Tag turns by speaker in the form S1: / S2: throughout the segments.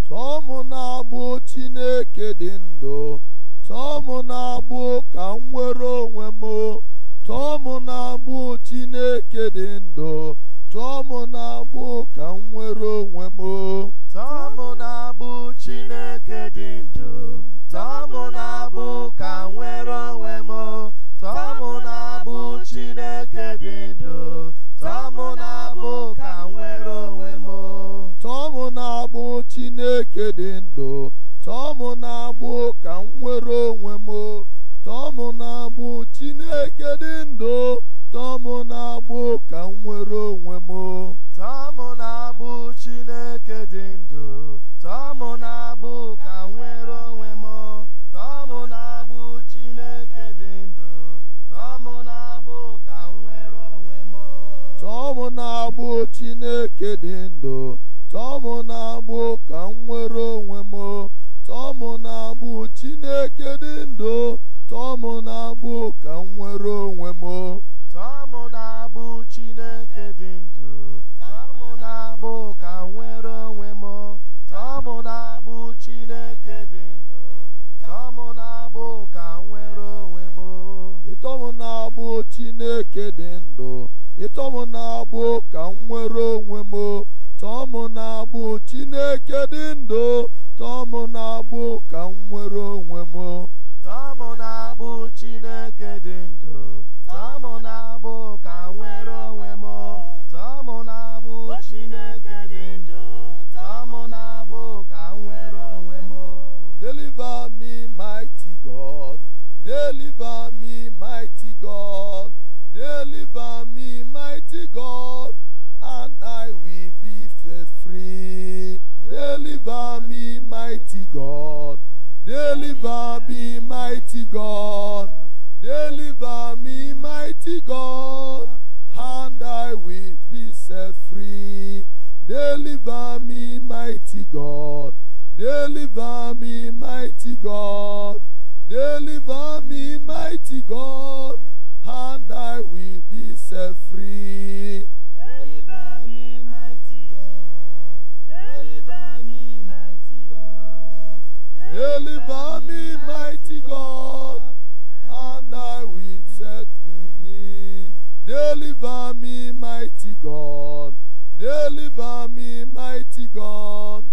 S1: tọọ m n'agbụ Chineke dị ndụ, tọọ m n'agbụ ka m nwere onwe m, tọọ m n'agbụ Chineke dị ndụ, tọọ m n'agbụ ka m nwere onwe m,
S2: tọọ m n'agbụ Chineke dị ndụ, tọọ m n'agbụ ka m nwere onwe m, tọọ m n'agbụ Chineke dị ndụ, tọọ m n'agbụ ka m nwere onwe m,
S1: tọọ m n'agbụ Chineke dị ndụ, tọọ m n'agbụ ka m nwere onwe m, tọọ m n'agbụ Chineke dị ndụ, tọọ m n'agbụ ka m nwere onwe m,
S2: tọọ m n'agbụ Chineke dị ndụ, tọọ m n'agbụ ka m nwere onwe m, tọọ m n'agbụ Chineke dị ndụ, tọọ m n'agbụ ka m nwere onwe m,
S1: tọọ m n'agbụ Chineke dị ndụ, tọọ m n'agbụ ka m nwere onwe m, tọọ m n'agbụ Chineke dị ndụ, tọọ m n'agbụ ka m nwere onwe m,
S2: tọọ m n'agbụ Chineke dị ndụ, tọọ m n'agbụ ka m nwere onwe m, tọọ m n'agbụ Chineke dị ndụ, tọọ m n'agbụ ka m nwere onwe m,
S1: ịtọ m n'agbụ Chineke dị ndụ, ịtọ m n'agbụ ka m nwere onwe m, tọọ m n'agbụ Chineke dị ndụ, tọọ m n'agbụ ka m nwere onwe m,
S2: tọọ m n'agbụ Chineke dị ndụ, tọọ m n'agbụ ka m nwere onwe m, tọọ m n'agbụ Chineke dị ndụ, tọọ m n'agbụ ka m nwere onwe m.
S1: Deliver me, mighty God, deliver me, mighty God, deliver me, mighty God, and I will be set free. Deliver me, mighty God, deliver me, mighty God, deliver me, mighty God, and I will be set free. Deliver me, mighty God, deliver me, mighty God, deliver me, mighty God, and I will be set free.
S2: Deliver me, mighty God, deliver me, mighty God,
S1: Deliver me, mighty God, and I will set free. Deliver me, mighty God, deliver me, mighty God,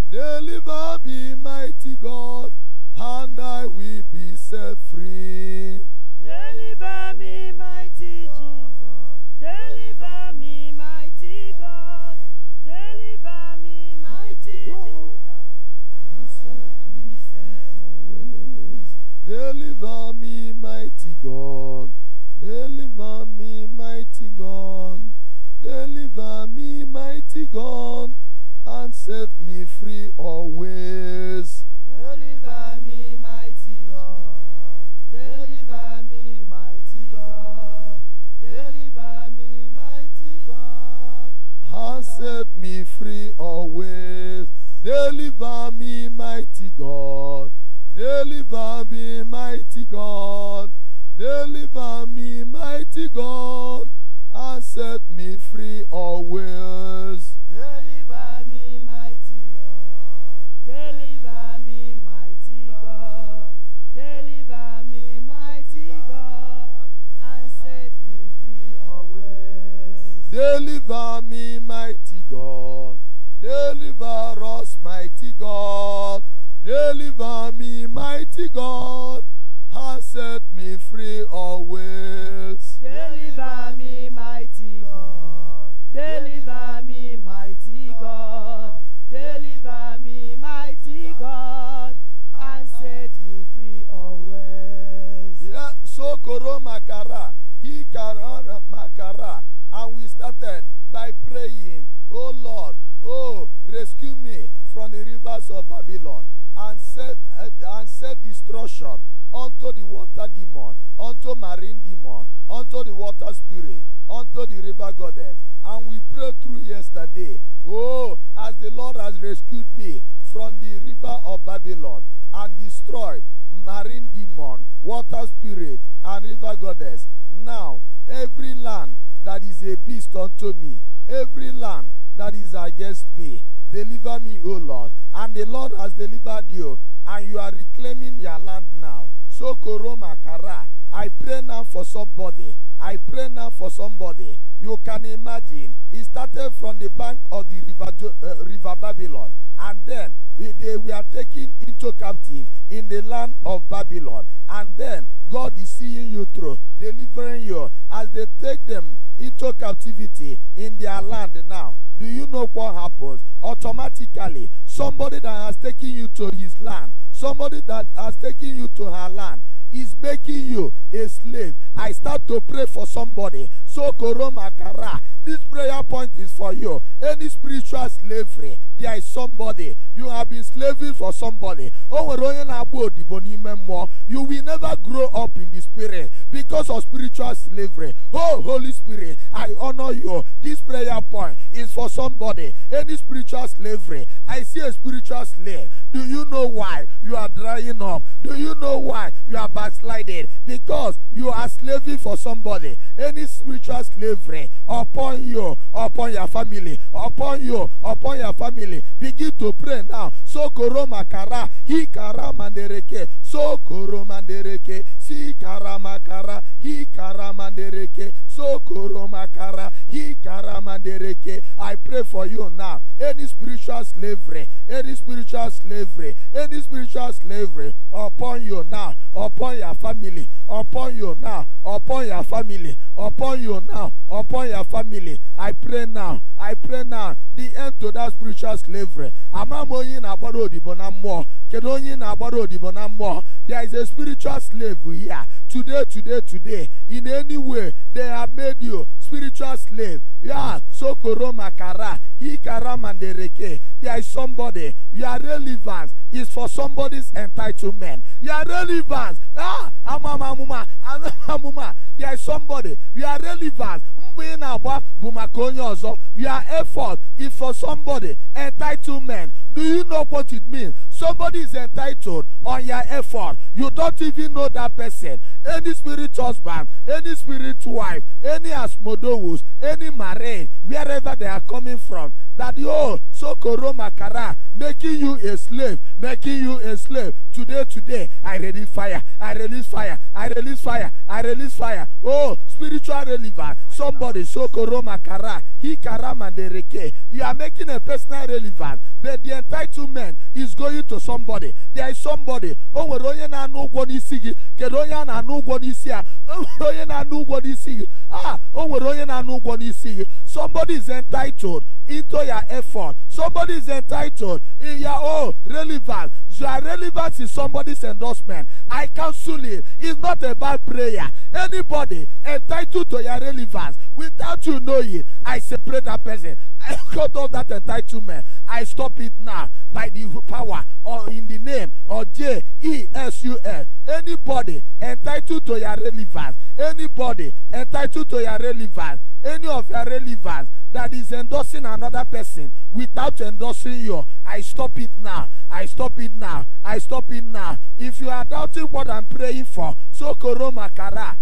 S1: deliver me, mighty God, and I will be set free.
S3: Deliver me, mighty Jesus. Deliver me, mighty God. Deliver me, mighty Jesus.
S1: Deliver me, mighty God, deliver me, mighty God, deliver me, mighty God, and set me free always.
S2: deliver me, mighty God, deliver me, mighty God, deliver me, mighty God,
S1: And set me free always. Deliver me, mighty God, deliver me, mighty God, deliver me, mighty God, and set me free always.
S2: deliver me, mighty God, deliver me, mighty God, deliver me, mighty God, and set me free always.
S1: Deliver me, mighty God, deliver us, mighty God, deliver me, mighty God, and set me free always.
S3: Deliver me, mighty God. Deliver me, mighty God. Deliver me, mighty God, and set me free always.
S1: Yeah, so Koro Makara, he Karara Makara, and we started by praying, oh Lord, oh, rescue me from the rivers of Babylon, and set destruction unto the water demon, unto marine demon, unto the water spirit, unto the river goddess. And we prayed through yesterday, oh, as the Lord has rescued me from the river of Babylon and destroyed marine demon, water spirit, and river goddess. Now, every land that is a beast unto me, every land that is against me, deliver me, O Lord, and the Lord has delivered you, and you are reclaiming your land now. So Koroma Kara, I pray now for somebody. I pray now for somebody. You can imagine, it started from the bank of the river Babylon, and then they were taken into captive in the land of Babylon, and then God is seeing you through, delivering you as they take them into captivity in their land now. Do you know what happens? Automatically, somebody that has taken you to his land, somebody that has taken you to her land, is making you a slave. I start to pray for somebody. So Koroma Kara, this prayer point is for you. Any spiritual slavery, there is somebody. You have been slaving for somebody. You will never grow up in the spirit because of spiritual slavery. Oh, Holy Spirit, I honor you. This prayer point is for somebody. Any spiritual slavery, I see a spiritual slave. Do you know why you are drying up? Do you know why you are backsliding? Because you are slaving for somebody. Any spiritual slavery upon you, upon your family, upon you, upon your family, begin to pray now. So Koroma Kara, He Kara Mandereke, So Koroma Mandereke, Si Karama Kara, He Kara Mandereke, So Koroma Kara, He Kara Mandereke. I pray for you now. Any spiritual slavery, any spiritual slavery, any spiritual slavery upon you now, upon your family, upon you now, upon your family, upon you now, upon your family. I pray now, the end to that spiritual slavery. There is a spiritual slave here. Today, in any way, they have made you spiritual slave. Yeah, so Koroma Kara, He Kara Mandereke. There is somebody, your relevance is for somebody's entitlement. Your relevance, there is somebody, your relevance, your effort is for somebody, entitlement. Do you know what it means? Somebody is entitled on your effort. You don't even know that person. Any spirit husband, any spirit wife, any Asmodeus, any marine, wherever they are coming from, that you so Koroma Kara, making you a slave, making you a slave. Today, I release fire, I release fire, I release fire, I release fire. Oh, spiritual relevance. Somebody so Koroma Kara, He Kara Mandereke. You are making a personal relevance, but the entitlement is going to somebody. There is somebody. Oh, we're na no gwoni sigi. Kedoya na no gwoni sia. Oh, we're na no gwoni sigi. Oh, we're na no gwoni sigi. Somebody is entitled into your effort. Somebody is entitled in your own relevance. Your relevance is somebody's endorsement. I cancel it. It's not about prayer. Anybody entitled to your relevance without you knowing it, I separate that person. I cut off that entitlement. I stop it now by the power or in the name of Jesus. Anybody entitled to your relevance, anybody entitled to your relevance, any of your relevance that is endorsing another person without endorsing you, I stop it now. I stop it now. I stop it now. If you are doubting what I'm praying for, so Koroma Kara,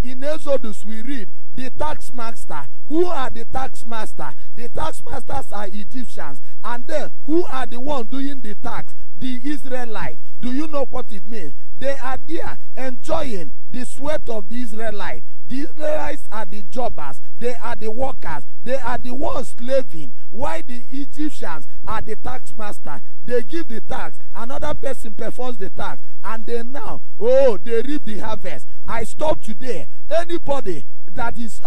S1: in Exodus we read the tax master. Who are the tax master? The tax masters are Egyptians, and then who are the one doing the tax? The Israelites. Do you know what it means? They are there enjoying the sweat of the Israelites. The Israelites are the jobbers. They are the workers. They are the ones slaving. Why the Egyptians are the tax master? They give the tax. Another person performs the tax. And they now, they reap the harvest. I stop today. Anybody that is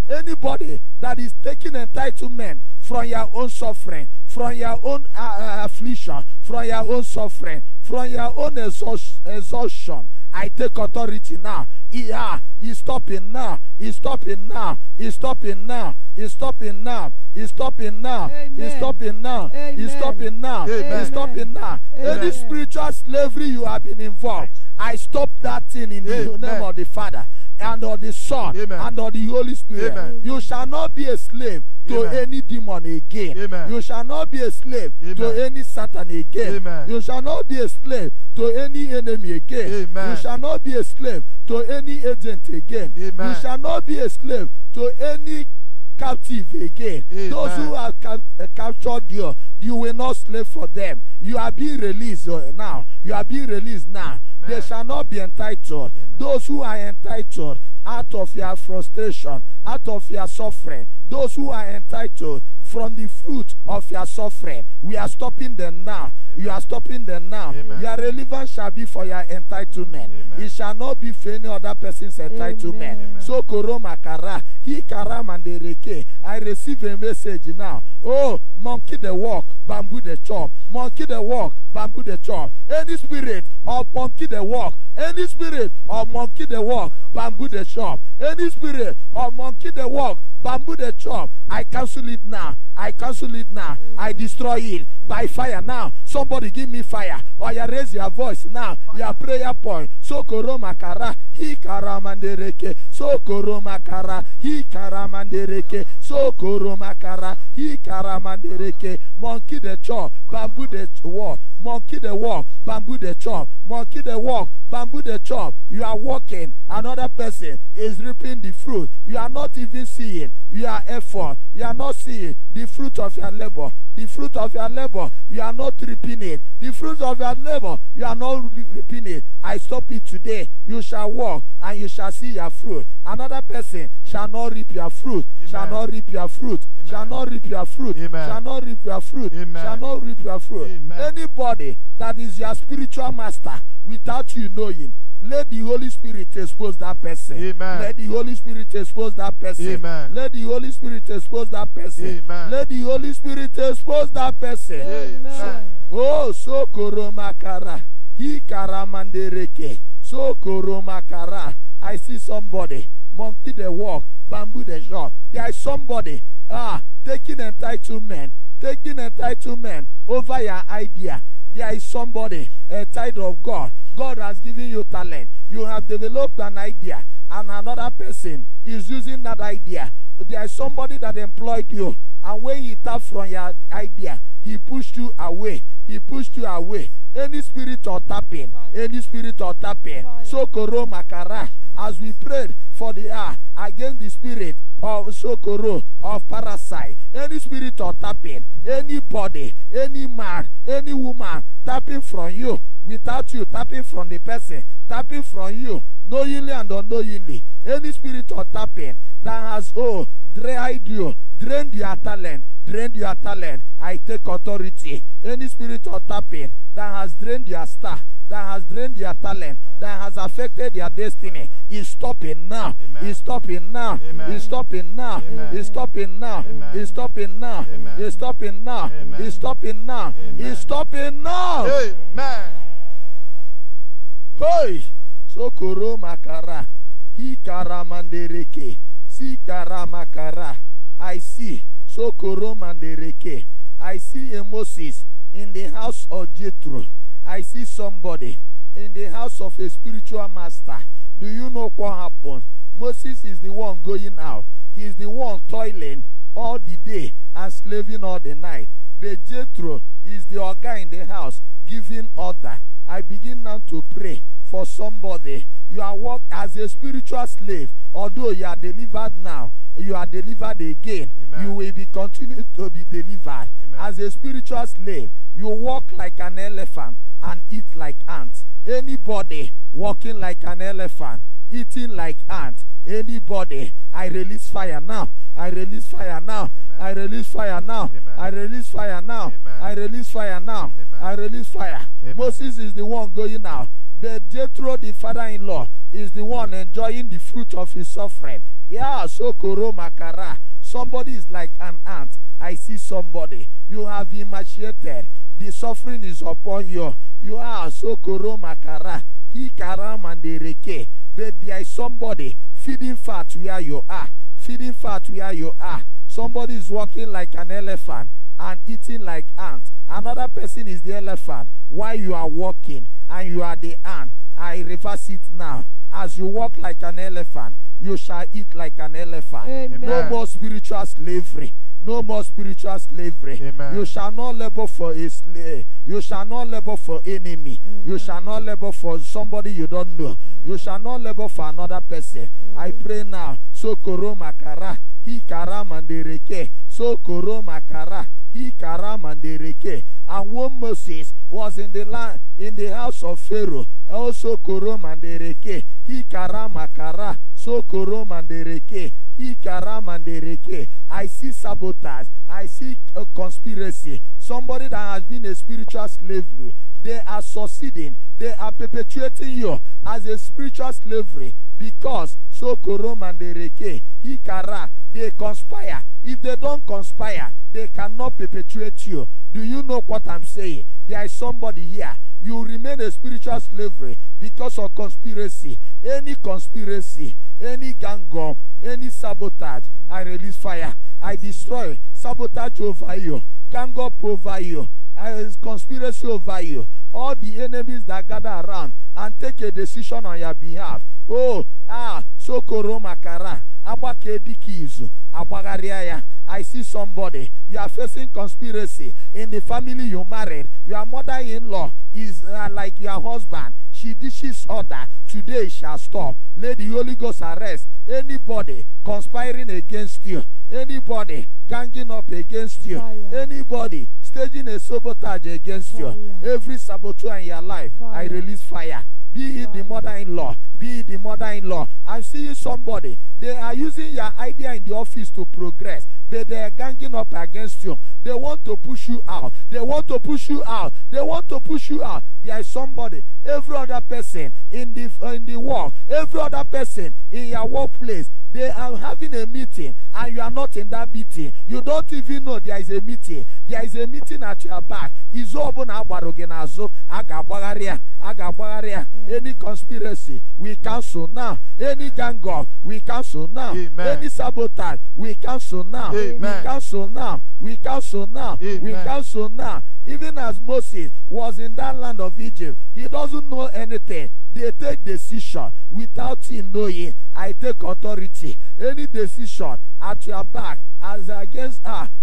S1: anybody that is taking entitlement from your own suffering, from your own affliction, from your own suffering, from your own exhaustion, I take authority now. He's stopping now. He's stopping now. He's stopping now. He's stopping now. He's stopping now. He's stopping now. He's stopping now. He's stopping now. Any spiritual slavery you have been involved, I stop that thing in the name of the Father and of the Son and of the Holy Spirit. You shall not be a slave to any demon again. You shall not be a slave to any Satan again. You shall not be a slave to any enemy again. You shall not be a slave to any agent again. You shall not be a slave to any captive again.
S2: Amen.
S1: Those who have captured you, you will not slave for them. You are being released now. You are being released now.
S2: Amen.
S1: They shall not be entitled.
S2: Amen.
S1: Those who are entitled out of your frustration, out of your suffering, those who are entitled from the fruit of your suffering, we are stopping them now. You are stopping them now.
S2: Amen.
S1: Your relevance shall be for your entitlement.
S2: Amen.
S1: It shall not be for any other person's entitlement.
S3: Amen.
S1: So koroma kara, he karamandereke. I receive a message now. Oh, monkey the walk, bamboo the chop. Monkey the walk, bamboo the chop. Any spirit of monkey the walk, any spirit of monkey the walk, bamboo the chop. Any spirit of monkey the walk, bamboo the chop. I cancel it now. I cancel it now. I destroy it by fire now. Somebody give me fire. Or you raise your voice now. Your prayer point. So koroma kara, he karamandereke. So koroma kara, he karamandereke. So koroma kara, he karamandereke. Monkey the chop, bamboo the walk. Monkey the walk, bamboo the chop. Monkey the walk, bamboo the chop. You are walking, another person is reaping the fruit. You are not even seeing your effort. You are not seeing the fruit of your labor. The fruit of your labor, you are not reaping it. The fruit of your labor, you are not reaping it. I stop it today. You shall walk and you shall see your fruit. Another person shall not reap your fruit.
S2: Amen.
S1: Shall not reap your fruit.
S2: Amen.
S1: Shall not reap your fruit.
S2: Amen.
S1: Shall not reap your fruit.
S2: Amen.
S1: Shall not reap your fruit.
S2: Amen.
S1: Anybody that is your spiritual master without you knowing, let the Holy Spirit expose that person.
S2: Amen.
S1: Let the Holy Spirit expose that person.
S2: Amen.
S1: Let the Holy Spirit expose that person.
S2: Amen.
S1: Let the Holy Spirit expose that person.
S2: Amen.
S1: Oh, so koromakara. He karamandereke. So koromakara. I see somebody. Monkey the walk. Bamboo the shop. There is somebody taking entitlement. Taking entitlement over your idea. There is somebody, a child of God. God has given you talent. You have developed an idea, and another person is using that idea. There is somebody that employed you, and when he tapped from your idea, he pushed you away. He pushed you away. Any spirit of tapping, any spirit of tapping. So koro makara, as we prayed for the against the spirit of sokoro, of parasite, any spirit of tapping, anybody, any man, any woman tapping from you without you tapping from the person, tapping from you knowingly and unknowingly, any spirit of tapping that has dried you, drained your talent, I take authority. Any spirit of tapping that has drained your star, that has drained your talent, that has affected your destiny, is stopping now. Is stopping now. Is stopping now. Is stopping now. Is stopping now. Is stopping now. Is stopping now. Is stopping now.
S2: Amen.
S1: Hey, sokoro makara, he karamandereke, si karamakara. I see sokoro mandereke. I see a Moses in the house of Jethro. I see somebody in the house of a spiritual master. Do you know what happened? Moses is the one going out. He is the one toiling all the day and slaving all the night. But Jethro is the organ in the house giving order. I begin now to pray for somebody. You are worked as a spiritual slave. Although you are delivered now, you are delivered again. Amen. You will be continued to be delivered. Amen. As a spiritual slave, you walk like an elephant and eat like ants. Anybody walking like an elephant, eating like ants, anybody, I release fire now. I release fire now. Amen. I release fire now. Amen. I release fire now. Amen. I release fire now. Amen. I release fire. Amen. Moses is the one going out. But Jethro, the father-in-law, is the one enjoying the fruit of his suffering. Yeah, so koro makara. Somebody is like an ant. I see somebody. You have emaciated. The suffering is upon you. You are so koro makara. He karamandereke. But there is somebody feeding fat where you are. Feeding fat where you are. Somebody is walking like an elephant and eating like ants. Another person is the elephant while you are walking and you are the ant. I reverse it now. As you walk like an elephant, you shall eat like an elephant. Amen. No more spiritual slavery. No more spiritual slavery. Amen. You shall not labor for a slave. You shall not labor for enemy. Amen. You shall not labor for somebody you don't know. You shall not labor for another person. Amen. I pray now. So koro makara. Hikara mandereke. So koro makara. Hikara mandereke. And when Moses was in the land, in the house of Pharaoh, also koro mandereke. Hikara makara. So koro mandereke. Hikara mandereke. I see sabotage. I see a conspiracy. Somebody that has been a spiritual slavery. They are succeeding. They are perpetuating you as a spiritual slavery because so koro mandereke. Hikara. They conspire. If they don't conspire, they cannot perpetuate you. Do you know what I'm saying? There is somebody here. You remain a spiritual slavery because of conspiracy. Any conspiracy, any gang up, any sabotage, I release fire. I destroy, sabotage over you, gang up over you, conspiracy over you. All the enemies that gather around and take a decision on your behalf. Oh, sokoro makara, abakedikizu, abagariaya. I see somebody. You are facing conspiracy in the family you married. Your mother-in-law is like your husband. She dishes order. Today it shall stop. Let the Holy Ghost arrest anybody conspiring against you. Anybody ganging up against you.
S3: Fire.
S1: Anybody staging a sabotage against
S3: Fire.
S1: you. Every saboteur in your life,
S3: Fire.
S1: I release fire. Be it the mother-in-law, be it the mother-in-law. I'm seeing somebody. They are using your idea in the office to progress, but they are ganging up against you. They want to push you out. They want to push you out. They want to push you out. There is somebody. Every other person in the world, every other person in your workplace, they are having a meeting and you are not in that meeting. You don't even know there is a meeting. There is a meeting at your back. Any conspiracy, we cancel now. Any gang up, we cancel now.
S2: Amen.
S1: Any sabotage, we cancel now.
S2: Amen.
S1: We cancel now. We cancel now.
S2: Amen.
S1: We cancel now. Even as Moses was in that land of Egypt, he doesn't know anything. They take decision without him knowing. I take authority. Any decision at your back as against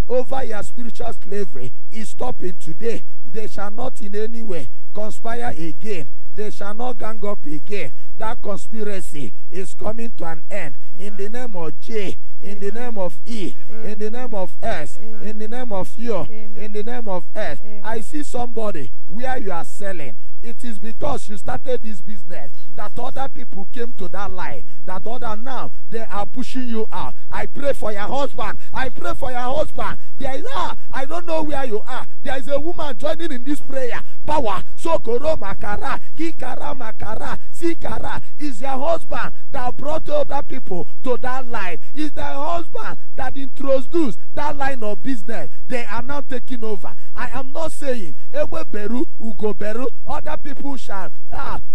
S1: over your spiritual slavery is stopping today. They shall not in any way conspire again. They shall not gang up again. That conspiracy is coming to an end. In the name of J, in the name of E, in the name of S, in the name of U, in the name of S. I see somebody where you are selling. It is because you started this business that other people came to that line. That other now, they are pushing you out. I pray for your husband. I pray for your husband. There is, I don't know where you are. There is a woman joining in this prayer. Power. Sokoro makara. Hikara makara. Sikara. Is your husband that brought other people to that line. Is their husband that introduced that line of business. They are now taking over. I am not saying Ewe Beru, Ugo Beru, other people shall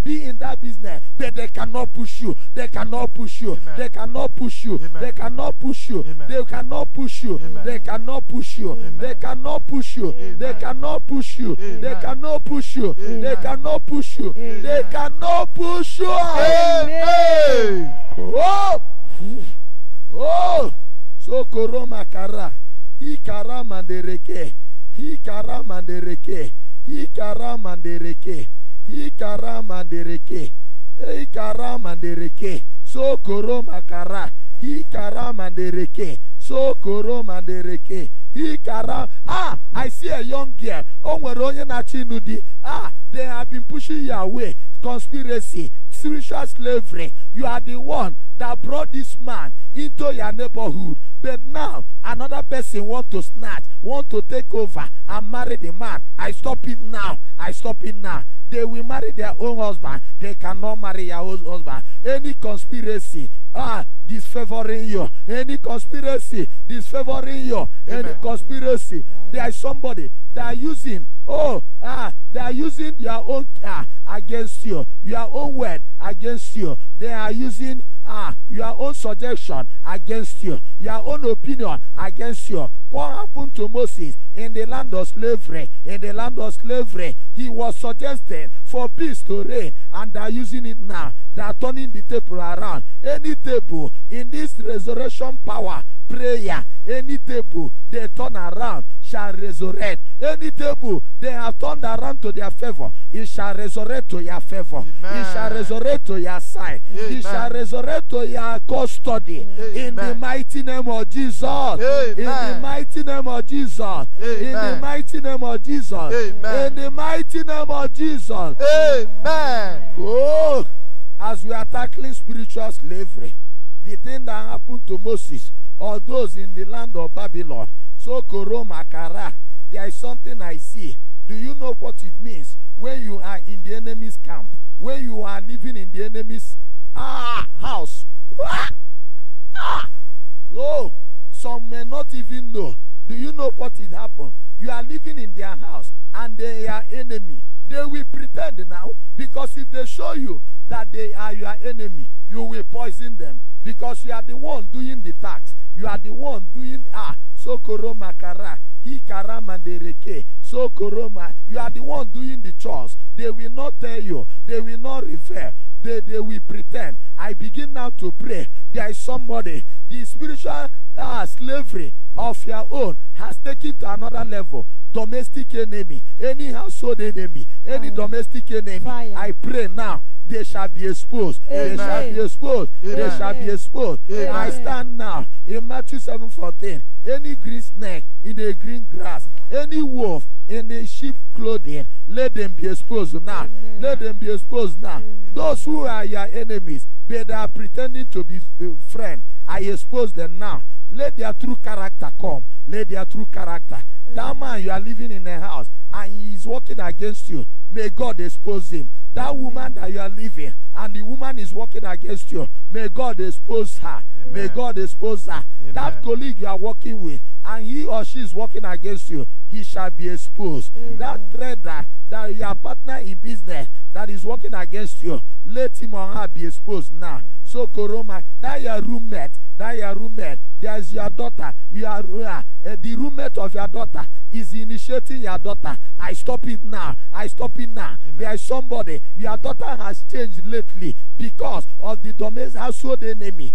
S1: be in that business, but they cannot push you. They cannot push you.
S2: Amen.
S1: They cannot push you.
S2: Amen.
S1: They cannot push you.
S2: Amen.
S1: They cannot push you.
S2: Amen.
S1: They cannot push you.
S2: Amen.
S1: They cannot push you.
S2: Amen.
S1: They cannot push you.
S2: Amen.
S1: They cannot push you.
S2: Amen.
S1: They cannot push you.
S3: Amen.
S1: They cannot push you.
S2: Amen.
S1: Oh, oh, so koroma kara, hikara mandereke, hikara mandereke, hikara mandereke, hikara mandereke, hikara mandereke, so koroma kara, hikara mandereke, so koroma mandereke, hikara. I see a young girl. They have been pushing you away. Conspiracy, spiritual slavery. You are the one that brought this man into your neighborhood. But now, another person want to snatch, want to take over and marry the man. I stop it now. I stop it now. They will marry their own husband. They cannot marry your own husband. Any conspiracy, disfavoring you. Any conspiracy, disfavoring you.
S2: Amen.
S1: Any conspiracy. There is somebody that are using, they are using your own against you. Your own word against you. They are using your own suggestion against you. Your own opinion against you. What happened to Moses in the land of slavery? In the land of slavery, he was suggesting for peace to reign, and they are using it now. They are turning the table around. Any table in this resurrection power prayer, any table they turn around shall resurrect. Any table they have turned around to their favor, it shall resurrect to your favor.
S2: Amen.
S1: It shall resurrect to your side.
S2: Amen.
S1: It shall resurrect to your custody. In the
S2: Amen.
S1: mighty name of Jesus.
S2: Amen.
S1: In the mighty name of Jesus. In the
S2: Amen.
S1: mighty name of Jesus.
S2: Amen.
S1: In the mighty name of Jesus.
S2: Amen.
S1: Oh, as we are tackling spiritual slavery, the thing that happened to Moses or those in the land of Babylon, so Koromakara, there is something I see. Do you know what it means when you are in the enemy's camp, when you are living in the enemy's house? Oh, some may not even know. Do you know what it happened? You are living in their house and they are enemy. They will pretend now, because if they show you that they are your enemy, you will poison them, because you are the one doing the tax. You are the one doing so koroma kara, he karamandereke, so koroma. You are the one doing the chores. They will not tell you. They will not refer. They will pretend. I begin now to pray. There is somebody. The spiritual slavery of your own has taken to another level. Domestic enemy, any household enemy, any domestic enemy.
S3: Fire.
S1: I pray now. They shall be exposed.
S3: Amen.
S1: They shall be exposed.
S2: Amen.
S1: They shall be exposed.
S2: Amen.
S1: I stand now in Matthew 7:14. Any green snake in the green grass, any wolf in the sheep clothing, let them be exposed now.
S3: Amen.
S1: Let them be exposed now.
S3: Amen.
S1: Those who are your enemies, but they are pretending to be friend, I expose them now. Let their true character come. Let their true character. That man, you are living in a house and he is working against you. May God expose him. That woman that you are living and the woman is working against you, may God expose her.
S2: Amen.
S1: May God expose her.
S2: Amen.
S1: That colleague you are working with and he or she is working against you, he shall be exposed.
S3: Amen.
S1: That trader, that your partner in business that is working against you, let him or her be exposed now. So Koroma, that your roommate, there's your daughter, the roommate of your daughter is initiating your daughter. I stop it now. I stop it now.
S2: Amen.
S1: There is somebody, your daughter has changed lately because of the domestic household enemy.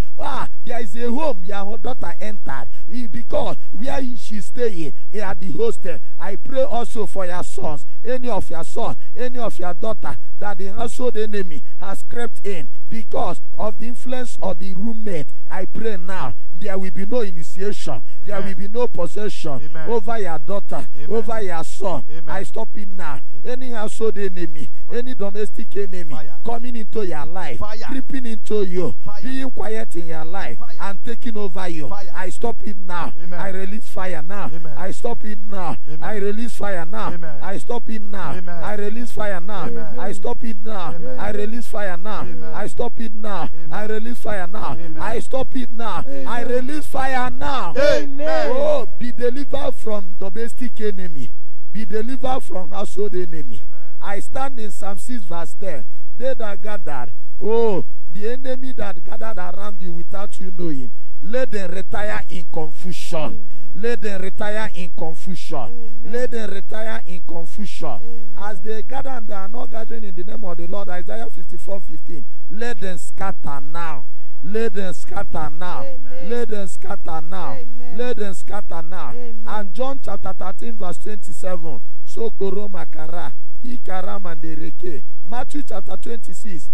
S1: There is a home your daughter entered because where she's staying at the hostel. I pray also for your sons, any of your sons, any of your daughter, that the household enemy has crept in because of the influence of the roommate. I pray now there will be no initiation. There will be no possession.
S2: Amen.
S1: Over your daughter,
S2: Amen.
S1: over your son.
S2: Amen.
S1: I stop it now. Any household enemy, any domestic enemy
S2: Fire.
S1: coming into your life,
S2: Fire.
S1: creeping into you,
S2: Fire.
S1: being quiet in your life,
S2: Fire.
S1: and taking over you.
S2: Fire.
S1: I stop it now.
S2: Amen.
S1: I release fire now.
S2: Amen.
S1: I stop it now.
S2: Amen.
S1: I release fire now.
S2: Amen.
S1: I stop it now.
S2: Amen.
S1: I release fire now.
S2: Amen.
S1: I stop it now.
S2: Amen.
S1: I release fire now.
S2: Amen.
S1: I stop it now.
S2: Amen.
S1: I release fire now.
S2: Amen.
S1: I stop it now. I release fire now.
S2: Amen.
S1: Oh, be delivered from domestic enemy. Be delivered from household enemy.
S2: Amen.
S1: I stand in Psalm 6 verse 10. They that gathered, the enemy that gathered around you without you knowing, let them retire in confusion.
S3: Amen.
S1: Let them retire in confusion.
S3: Amen.
S1: Let them retire in confusion.
S3: Amen.
S1: As they gather and they are not gathering in the name of the Lord, Isaiah 54:15. Let them scatter now. Let them scatter now.
S3: Amen.
S1: Let them scatter now.
S3: Amen.
S1: Let them scatter now.
S3: Amen.
S1: And John chapter 13 verse 27. So koromakara, he karamandereke. Matthew chapter 26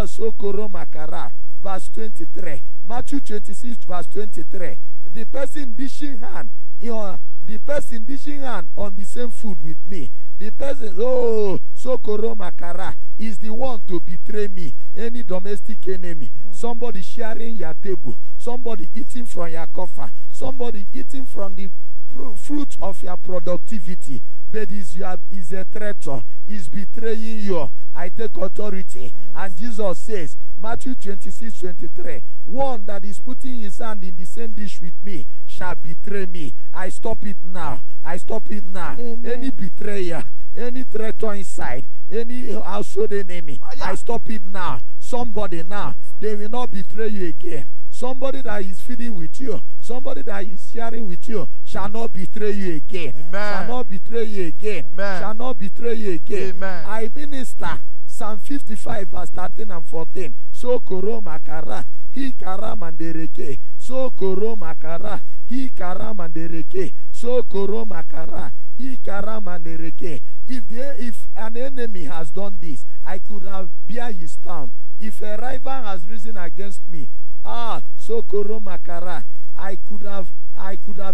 S1: so koromakara, verse 23. Matthew 26 verse 23. The person dishing hand, the person dishing hand on the same food with me. The person, so koromakara, is the one to betray me. Any domestic enemy, somebody sharing your table, somebody eating from your coffer, somebody eating from the fruit of your productivity, but is a traitor, is betraying you. I take authority. And Jesus says, Matthew 26:23, one that is putting his hand in the same dish with me shall betray me. I stop it now. I stop it now.
S3: Amen.
S1: Any betrayer, any traitor inside, any household enemy, I stop it now. Somebody now, they will not betray you again. Somebody that is feeding with you, somebody that is sharing with you, shall not betray you again.
S2: Amen.
S1: Shall not betray you again.
S2: Amen.
S1: Shall not betray you again.
S2: Amen.
S1: I minister Psalm 55 verse 13 and 14. So koromakara, he karamandereke. So koromakara, he karamandereke. So koromakara. If an enemy has done this, I could have bear his stamp. If a rival has risen against me, so koromakara, I could have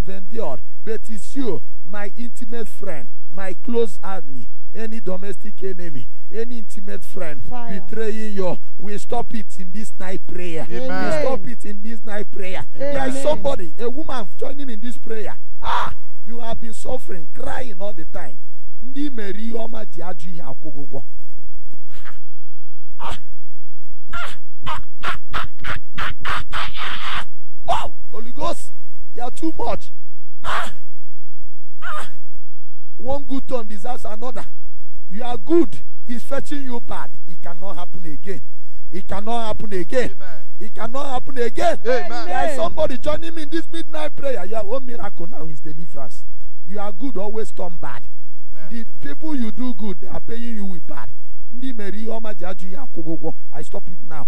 S1: endured. But it's you, my intimate friend, my close ally, any domestic enemy, any intimate friend betraying you, we stop it in this night prayer.
S2: Amen.
S1: We stop it in this night prayer. There is somebody, a woman joining in this prayer. You have been suffering, crying all the time. Ndi meri oma jiaju ya kogogo. Wow, Holy Ghost, you are too much. One good turn deserves another. You are good, it's fetching you bad. It cannot happen again. It cannot happen again.
S2: Amen.
S1: It cannot happen again.
S2: Amen.
S1: There is somebody joining me in this midnight prayer. Your own miracle now is deliverance. You are good, always turn bad.
S2: Amen.
S1: The people you do good, they are paying you with bad. I stop it now.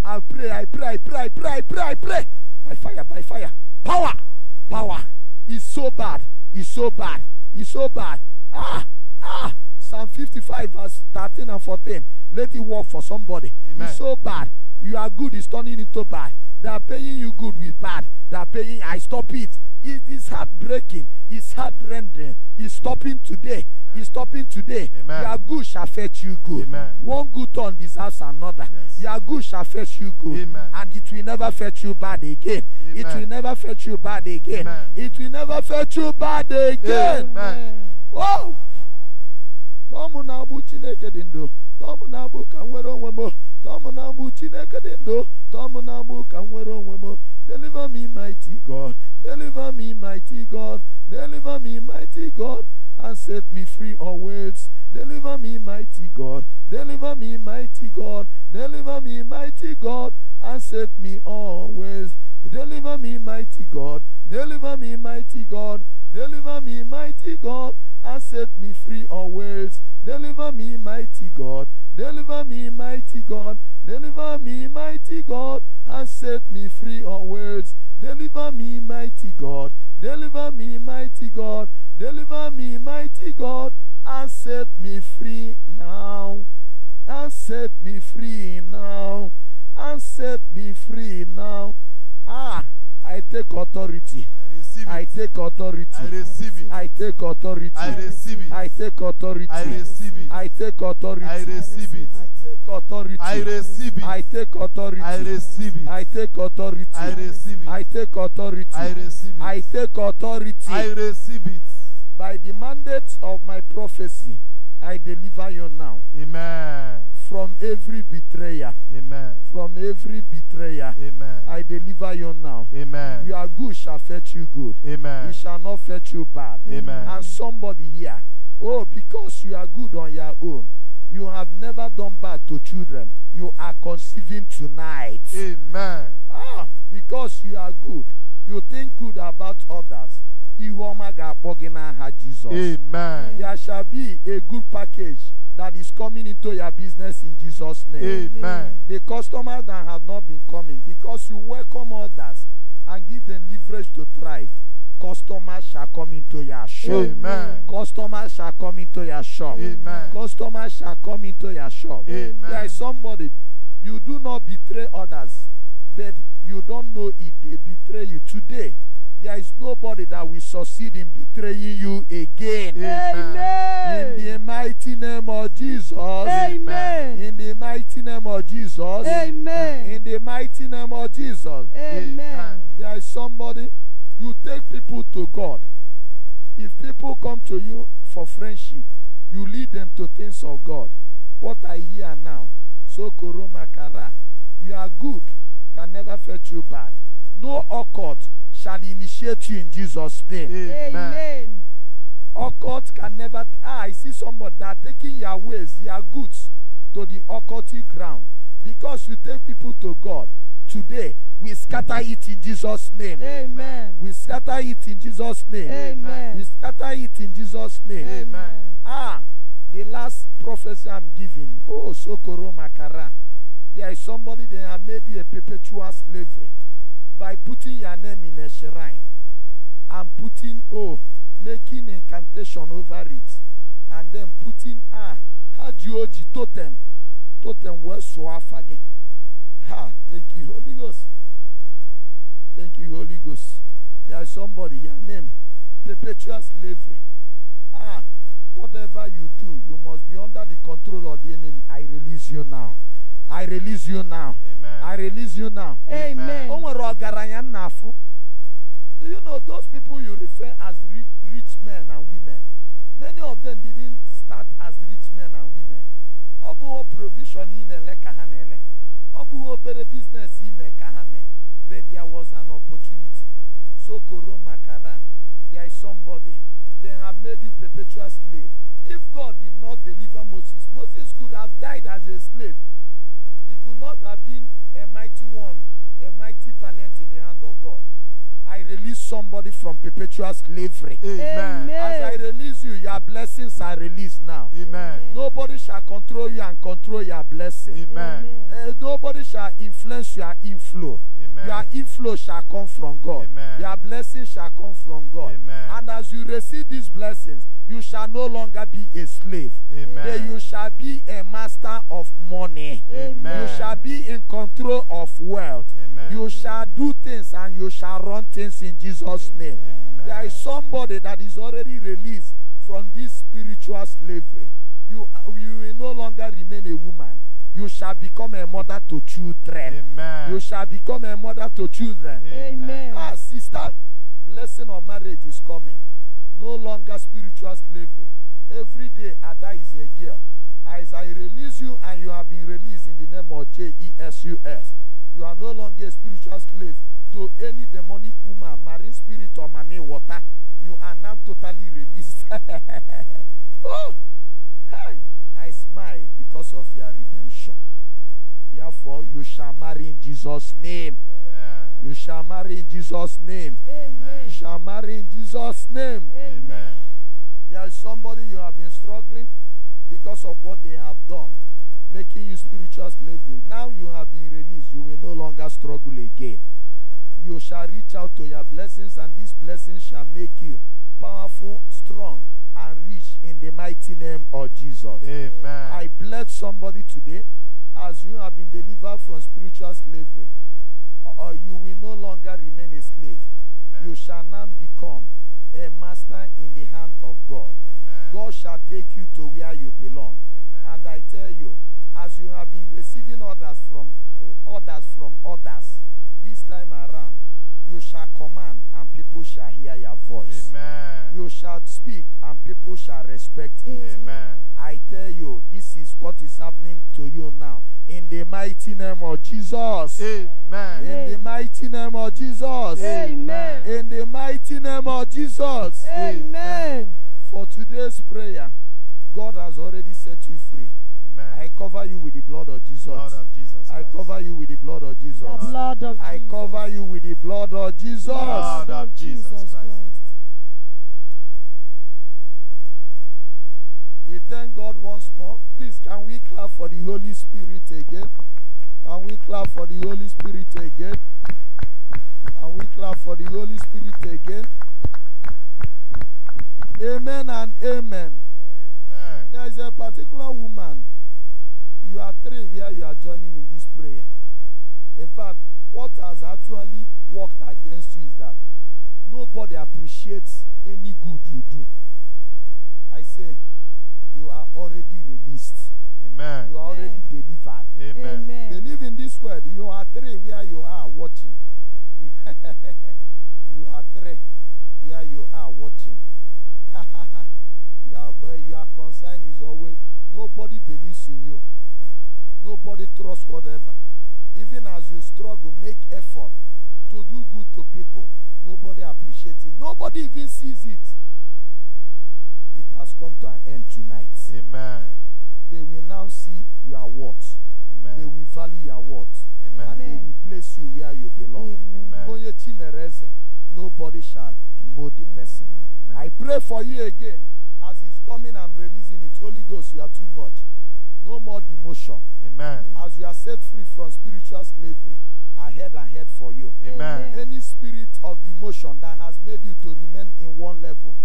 S1: I pray. By fire. Power. It's so bad. Psalm 55 verse 13 and 14. Let it work for somebody.
S2: Amen.
S1: It's so bad. You are good, it's turning into bad. They are paying you good with bad. They are paying, I stop it. It is heartbreaking. It's heart-rending. It's stopping today.
S2: Amen.
S1: It's stopping today.
S2: Amen.
S1: Your good shall fetch you good.
S2: Amen.
S1: One good turn deserves another.
S2: Yes.
S1: Your good shall fetch you good.
S2: Amen.
S1: And it will never fetch you bad again.
S2: Amen.
S1: It will never fetch you bad again.
S2: Amen.
S1: It will never fetch you bad again.
S2: Amen.
S1: Wow! Tomu na-abụ Chineke dị ndụ. Tomu na-abụ ka nwere onwe m. Tomu na-abụ Chineke dị ndụ. Tomu na-abụ ka nwere onwe m. Deliver me, mighty God. Deliver me, mighty God. Deliver me, mighty God, and set me free always. Deliver me, mighty God. Deliver me, mighty God. Deliver me, mighty God, and set me always. Deliver me, mighty God. Deliver me, mighty God. Deliver me, mighty God, and set me free always. Deliver me, mighty God. Deliver me, mighty God. Deliver me, mighty God, and set me free always. Deliver me, mighty God. Deliver me, mighty God. Deliver me, mighty God, and set me free now. And set me free now. And set me free now. I take authority. I take authority.
S2: I receive it.
S1: I take authority.
S2: I receive it.
S1: I take authority.
S2: I receive it.
S1: I take authority.
S2: I receive it.
S1: I take authority.
S2: I receive it.
S1: I take authority.
S2: I receive it.
S1: I take authority.
S2: I receive it.
S1: I take authority.
S2: I receive it.
S1: I take authority.
S2: I receive it.
S1: By the mandate of my prophecy, I deliver you now
S2: Amen.
S1: from every betrayer.
S2: Amen.
S1: From every betrayer.
S2: Amen.
S1: I deliver you now.
S2: Amen.
S1: Your good shall fetch you good.
S2: Amen.
S1: It shall not fetch you bad.
S2: Amen.
S1: And somebody here, because you are good on your own, you have never done bad to children, you are conceiving tonight.
S2: Amen.
S1: Because you are good, you think good about others. Jesus.
S2: Amen.
S1: There shall be a good package that is coming into your business in Jesus' name.
S2: Amen.
S1: The customers that have not been coming, because you welcome others and give them leverage to thrive, customers shall come into your shop.
S2: Amen.
S1: Customers shall come into your shop.
S2: Amen.
S1: Customers shall come into your shop.
S2: Amen.
S1: There is somebody, you do not betray others, but you don't know it, they betray you. Today, there is nobody that will succeed in betraying you again.
S2: Amen.
S1: In the mighty name of Jesus.
S3: Amen.
S1: In the mighty name of Jesus.
S3: Amen.
S1: In the mighty name of Jesus.
S3: Amen.
S1: There is somebody, you take people to God. If people come to you for friendship, you lead them to things of God. What I hear now, Sokoro Makara, you are good, can never fetch you bad. No occult shall initiate you in Jesus' name.
S3: Amen.
S1: Occult can never. I see somebody that are taking your ways, your goods to the occultic ground. Because you take people to God, today we scatter it in Jesus' name.
S3: Amen.
S1: We scatter it in Jesus' name.
S3: Amen.
S1: We scatter it in Jesus' name.
S2: Amen.
S1: The last prophecy I'm giving. Oh, Sokoro Makara. There is somebody that have made you a perpetual slavery. by putting your name in a shrine and putting, making incantation over it, and then putting, Hajioji totem was so afage. Thank you, Holy Ghost. Thank you, Holy Ghost. There is somebody, your name, perpetual slavery. Whatever you do, you must be under the control of the enemy. I release you now. I release you now.
S2: Amen.
S1: I release you now.
S3: Amen.
S1: Do you know those people you refer as rich men and women? Many of them didn't start as rich men and women. Obuho provision in ele kahanele. Obuho better business ime kahame. But there was an opportunity. So Koro Makara, there is somebody. They have made you perpetual slave. If God did not deliver Moses, Moses could have died as a slave. He could not have been a mighty one, a mighty valiant in the hand of God. I release somebody from perpetual slavery.
S2: Amen.
S1: As I release you, your blessings are released now.
S2: Amen.
S1: Nobody shall control you and control your blessing.
S2: Amen.
S1: Nobody shall influence your inflow.
S2: Amen.
S1: Your inflow shall come from God.
S2: Amen.
S1: Your blessing shall come from God.
S2: Amen.
S1: And as you receive these blessings, you shall no longer be a slave.
S2: Amen.
S1: But you shall be a master of money.
S2: Amen.
S1: You shall be in control of wealth.
S2: Amen.
S1: You shall do things and you shall run things in Jesus' name.
S2: Amen.
S1: There is somebody that is already released from this spiritual slavery. You will no longer remain a woman. You shall become a mother to children.
S2: Amen.
S1: You shall become a mother to children.
S3: Amen.
S1: Sister, blessing of marriage is coming. No longer spiritual slavery. Every day, Ada is a girl. As I release you and you have been released in the name of Jesus, you are no longer a spiritual slave to any demonic woman, marine spirit, or mame water. You are now totally released. Oh, hi. I smile because of your redemption. Therefore, you shall marry in Jesus' name.
S2: Amen.
S1: You shall marry in Jesus' name.
S3: Amen.
S1: You shall marry in Jesus' name.
S2: Amen.
S1: There is somebody you have been struggling because of what they have done, making you spiritual slavery. Now you have been released. You will no longer struggle again. You shall reach out to your blessings, and these blessings shall make you powerful, strong, and rich in the mighty name of Jesus.
S2: Amen.
S1: I bless somebody today as you have been delivered from spiritual slavery. Or you will no longer remain a slave.
S2: Amen.
S1: You shall now become a master in the hand of God.
S2: Amen.
S1: God shall take you to where you belong.
S2: Amen.
S1: And I tell you, as you have been receiving orders from others, this time around, you shall command and people shall hear your voice.
S2: Amen.
S1: You shall speak and people shall respect it.
S2: Amen.
S1: I tell you, this is what is happening to you now. In the mighty name of Jesus.
S2: Amen.
S1: In the mighty name of Jesus.
S3: Amen.
S1: In the mighty name of Jesus.
S3: Amen.
S1: For today's prayer, God has already set you free.
S2: Amen.
S1: I cover you with the blood of Jesus.
S2: Blood of Jesus
S1: I
S2: Christ.
S1: cover you with the blood of Jesus.
S3: The blood of
S1: I
S3: Jesus.
S1: cover you with the blood of Jesus.
S2: Blood of Jesus Christ.
S1: We thank God once more. Please, can we clap for the Holy Spirit again? Can we clap for the Holy Spirit again? Can we clap for the Holy Spirit again? Amen and amen.
S2: Amen.
S1: There is a particular woman. You are three where you are joining in this prayer. In fact, what has actually worked against you is that nobody appreciates any good you do. I say, you are already released.
S2: Amen.
S1: You are already delivered.
S2: Amen.
S3: Amen.
S1: Believe in this word. You are three where you are watching. You are three where you are watching. Your concern is always nobody believes in you. Nobody trusts whatever. Even as you struggle, make effort to do good to people. Nobody appreciates it. Nobody even sees it. It has come to an end tonight.
S2: Amen.
S1: They will now see your worth. They
S2: Amen.
S1: will value your worth. And
S2: Amen.
S1: they will place you where you belong.
S3: Amen.
S1: Onye Chimereze, nobody shall demote the person.
S2: Amen.
S1: I pray for you again. As it's coming, I'm releasing it. Holy Ghost, you are too much. No more demotion.
S2: Amen.
S1: As you are set free from spiritual slavery, ahead and head for you.
S2: Amen.
S1: Any spirit of demotion that has made you to remain in one level,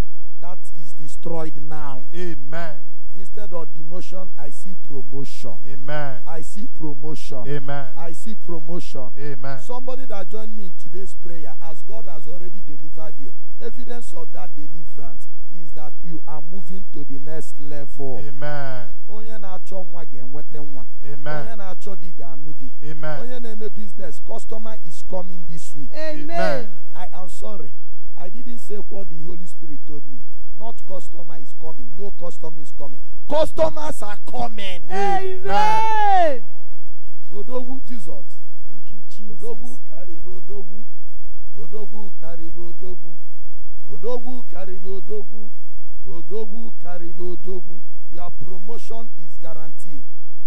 S1: that is destroyed now.
S2: Amen.
S1: Instead of demotion, I see promotion.
S2: Amen.
S1: I see promotion.
S2: Amen.
S1: I see promotion.
S2: Amen.
S1: Somebody that joined me in today's prayer, as God has already delivered you, evidence of that deliverance is that you are moving to the next level.
S2: Amen.
S1: Onye na-achọ nwa ga-enweta nwa.
S2: Amen.
S1: Onye na-achọ di ga-anụ di.
S2: Amen.
S1: Onye na-eme business, customer is coming this week.
S3: Amen.
S1: I am sorry. I didn't say what the Holy Spirit told me. Not customer is coming. No customer is coming. Customers are coming.
S3: Amen.
S1: Odogu Jesus.
S3: Thank you, Jesus.
S1: Odogu carry Odogu. Odogu carry Odogu. Odogu carry Odogu. Odogu carry Odogu. Your promotion is guaranteed.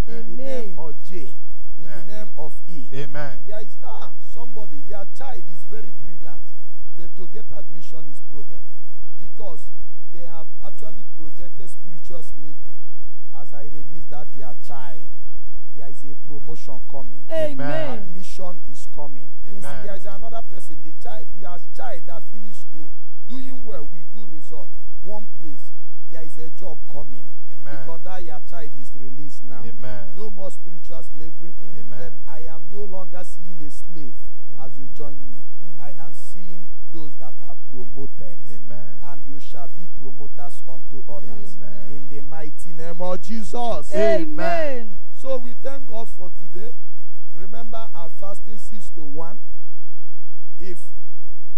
S1: In the name of J. In the name of E.
S2: Amen.
S1: There is somebody, your child is very brilliant, but to get admission is problem because they have actually projected spiritual slavery. As I release that your child, there is a promotion coming.
S3: Amen.
S1: Admission is coming.
S3: Yes,
S2: Amen.
S1: And there is another person, the child, your child that finished school, doing well with good result. One place, there is a job coming.
S2: Amen.
S1: Because that your child is released now.
S2: Amen.
S1: No more spiritual slavery.
S2: Amen.
S1: But I am no longer seeing a slave as you join me. I am seeing those that are promoted.
S2: Amen.
S1: And you shall be promoters unto others.
S2: Amen.
S1: In the mighty name of Jesus.
S3: Amen.
S1: So we thank God for today. Remember our fasting 6 to 1. If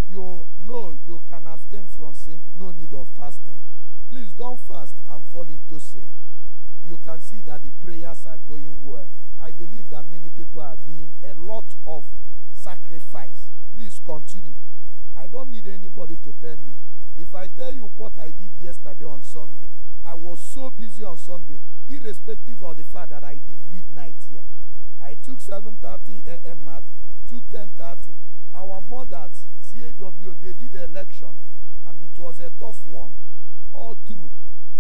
S1: you know you can abstain from sin, no need of fasting. Please don't fast and fall into sin. You can see that the prayers are going well. I believe that many people are doing a lot of sacrifice. Please continue. I don't need anybody to tell me. If I tell you what I did yesterday on Sunday, I was so busy on Sunday, irrespective of the fact that I did midnight here. I took 7:30 a.m. mass, took 10:30. Our mothers, CAW, they did the election, and it was a tough one. All through,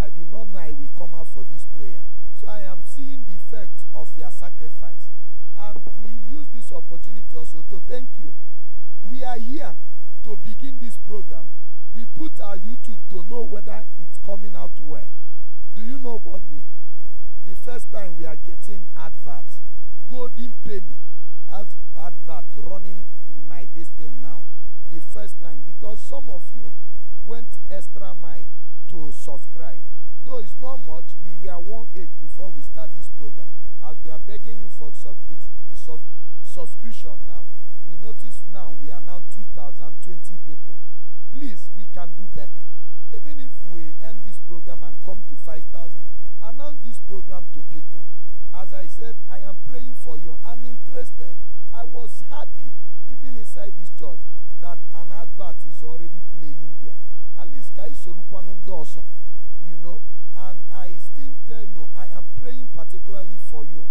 S1: I did not know I will come out for this prayer. So I am seeing the effect of your sacrifice. And we use this opportunity also to thank you. We are here to begin this program. We put our YouTube to know whether it's coming out well. Do you know what the first time we are getting adverts, golden penny as advert running in my distance now. The first time, because some of you went extra mile to subscribe. Though it's not much, we were 1-8 before we start this program. As we are begging you for subscription now, we notice now we are now 2,020 people. Please, we can do better. Even if we end this program and come to 5,000, announce this program to people. As I said, I am praying for you. I'm interested. I was happy, even inside this church, that an advert is already playing there. At least, you know, and I still tell you, I am praying particularly for you.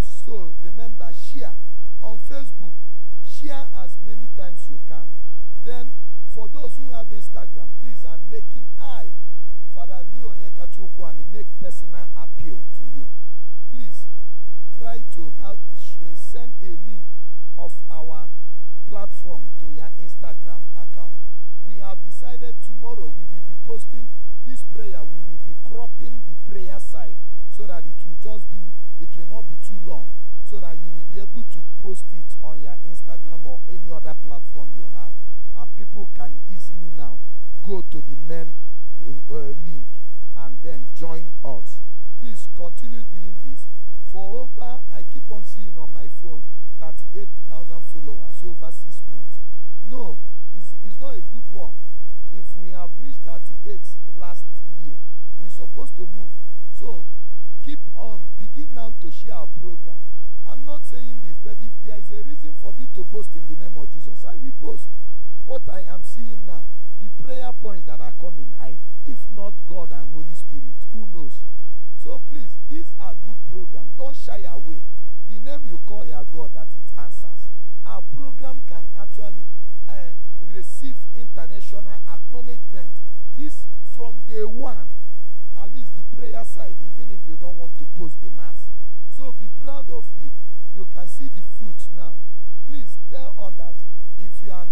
S1: So remember, share on Facebook. Share as many times you can. Then, for those who have Instagram, please, I'm making Father Leonye Kachukwani, make personal appeal to you. Please, try to send a link of our platform to your Instagram account. We have decided tomorrow we will be posting this prayer. We will be cropping the prayer side so that it will not be too long, so that you will be able to post it on your Instagram or any other platform you have. And people can easily now go to the main link and then join us. Please continue doing this. For over, I keep on seeing on my phone, 38,000 followers over 6 months. No, it's not a good one. If we have reached 38 last year, we're supposed to move. So, keep on, begin now to share our program. I'm not saying this, but if there is a reason for me to post in the name of Jesus, I will post. What I am seeing now, the prayer points that are coming, if not God and Holy Spirit, who knows? So please, these are good programs. Don't shy away. The name you call your God, that it answers. Our program can actually receive international acknowledgement. This from day one, at least the prayer side, even if you don't want to post the mass. So be proud of it. You can see the fruits now. please tell others. If you are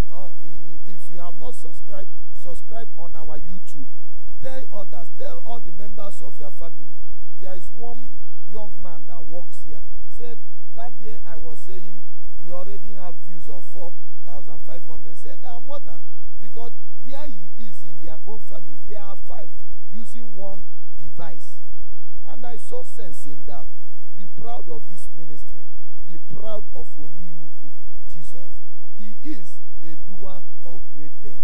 S1: if you have not subscribed, subscribe on our YouTube. Tell others, tell all the members of your family. There is one young man that works here. Said that day I was saying we already have views of 4,500. Said there are more than, because where he is in their own family, there are 5 using one device. And I saw sense in that. Be proud of this ministry. Be proud of Omiuku Jesus. He is a doer of great things.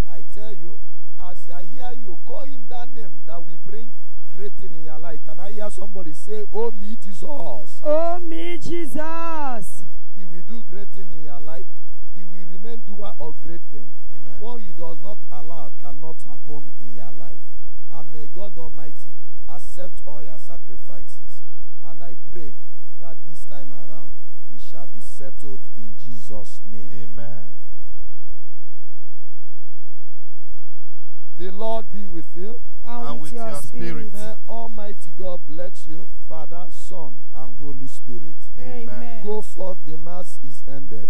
S1: I tell you, as I hear you, call him that name that will bring great thing in your life. Can I hear somebody say, oh me Jesus?
S3: Oh me Jesus.
S1: He will do great thing in your life. He will remain doer of great thing.
S2: Amen.
S1: What he does not allow cannot happen in your life. And may God Almighty accept all your sacrifices. And I pray that this time around, it shall be settled in Jesus' name.
S2: Amen.
S1: The Lord be with you.
S3: And with your spirit.
S1: May Almighty God bless you, Father, Son, and Holy Spirit.
S3: Amen.
S1: Go forth, the Mass is ended.